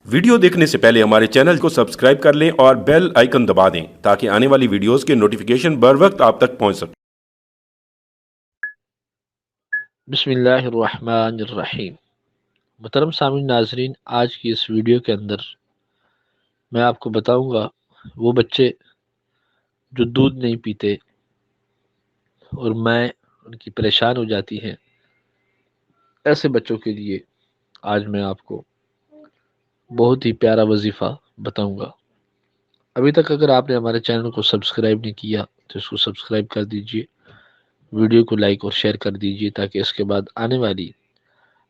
Video دیکھنے سے پہلے ہمارے چینل کو سبسکرائب کر لیں اور بیل آئیکن دبا دیں تاکہ آنے والی ویڈیوز کے نوٹیفیکیشن بر وقت آپ تک پہنچ سکیں۔ بسم اللہ الرحمن الرحیم۔ محترم سامعین ناظرین، آج کی اس ویڈیو کے اندر میں آپ کو بتاؤں گا وہ بچے جو دودھ نہیں پیتے اور مائیں ان کی پریشان ہو جاتی ہیں، ایسے بچوں کے لیے آج میں آپ کو بہت ہی پیارا وظیفہ بتاؤں گا۔ ابھی تک اگر آپ نے ہمارے چینل کو سبسکرائب نہیں کیا تو اس کو سبسکرائب کر دیجئے، ویڈیو کو لائک اور شیئر کر دیجئے تاکہ اس کے بعد آنے والی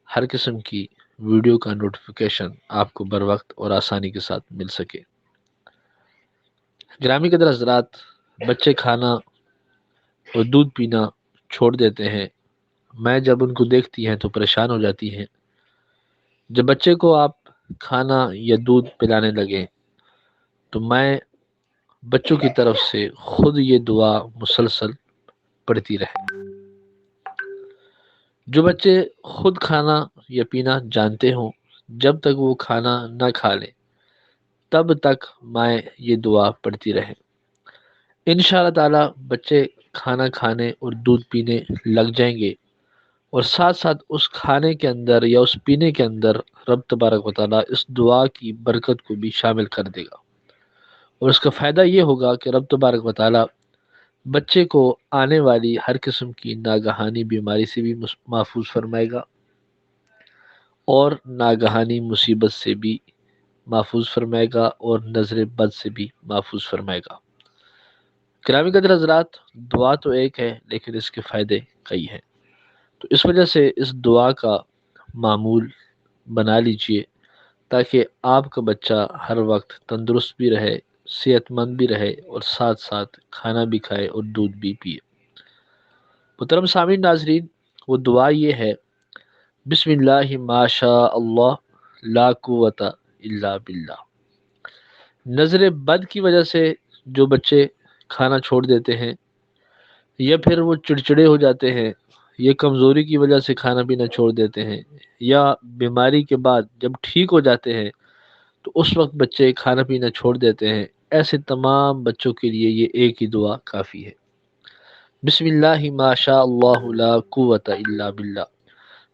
ہر قسم کی ویڈیو کا نوٹیفیکیشن آپ کو بر وقت اور آسانی کے ساتھ مل سکے۔ گرامی قدر حضرات، بچے کھانا اور دودھ پینا چھوڑ دیتے ہیں، میں جب ان کو دیکھتی ہیں تو پریشان ہو جاتی ہیں۔ جب بچے کو آپ کھانا یا دودھ پلانے لگیں تو میں بچوں کی طرف سے خود یہ دعا مسلسل پڑھتی رہے۔ جو بچے خود کھانا یا پینا جانتے ہوں، جب تک وہ کھانا نہ کھا لیں تب تک میں یہ دعا پڑھتی رہے۔ انشاءاللہ تعالی بچے کھانا کھانے اور دودھ پینے لگ جائیں گے، اور ساتھ ساتھ اس کھانے کے اندر یا اس پینے کے اندر رب تبارک و تعالی اس دعا کی برکت کو بھی شامل کر دے گا، اور اس کا فائدہ یہ ہوگا کہ رب تبارک و تعالی بچے کو آنے والی ہر قسم کی ناگہانی بیماری سے بھی محفوظ فرمائے گا، اور ناگہانی مصیبت سے بھی محفوظ فرمائے گا، اور نظر بد سے بھی محفوظ فرمائے گا۔ گرامی قدر حضرات، دعا تو ایک ہے لیکن اس کے فائدے کئی ہیں، تو اس وجہ سے اس دعا کا معمول بنا لیجئے تاکہ آپ کا بچہ ہر وقت تندرست بھی رہے، صحت مند بھی رہے، اور ساتھ ساتھ کھانا بھی کھائے اور دودھ بھی پیے۔ محترم سامعین ناظرین، وہ دعا یہ ہے: بسم اللہ ما شاء اللہ لا قوت الا باللہ۔ نظر بد کی وجہ سے جو بچے کھانا چھوڑ دیتے ہیں، یا پھر وہ چڑچڑے ہو جاتے ہیں، یہ کمزوری کی وجہ سے کھانا پینا چھوڑ دیتے ہیں، یا بیماری کے بعد جب ٹھیک ہو جاتے ہیں تو اس وقت بچے کھانا پینا چھوڑ دیتے ہیں، ایسے تمام بچوں کے لیے یہ ایک ہی دعا کافی ہے: بسم اللہ ما شاء اللہ لا قوت الا باللہ۔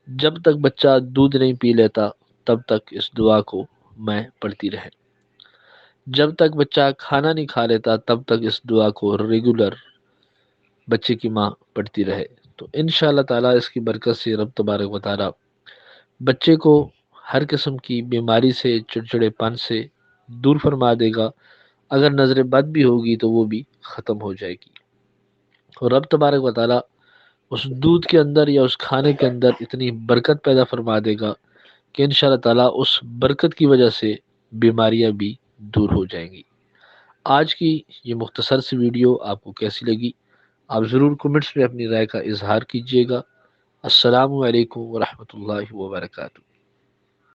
جب تک بچہ دودھ نہیں پی لیتا تب تک اس دعا کو میں پڑھتی رہے، جب تک بچہ کھانا نہیں کھا لیتا تب تک اس دعا کو ریگولر بچے کی ماں پڑھتی رہے، تو انشاءاللہ تعالی اس کی برکت سے رب تبارک و تعالی بچے کو ہر قسم کی بیماری سے، چڑچڑے پن سے دور فرما دے گا۔ اگر نظر بد بھی ہوگی تو وہ بھی ختم ہو جائے گی، اور رب تبارک و تعالی اس دودھ کے اندر یا اس کھانے کے اندر اتنی برکت پیدا فرما دے گا کہ انشاءاللہ تعالی اس برکت کی وجہ سے بیماریاں بھی دور ہو جائیں گی۔ آج کی یہ مختصر سی ویڈیو آپ کو کیسی لگی؟ آپ ضرور کمنٹس میں اپنی رائے کا اظہار کیجیے گا۔ السلام علیکم ورحمۃ اللہ وبرکاتہ۔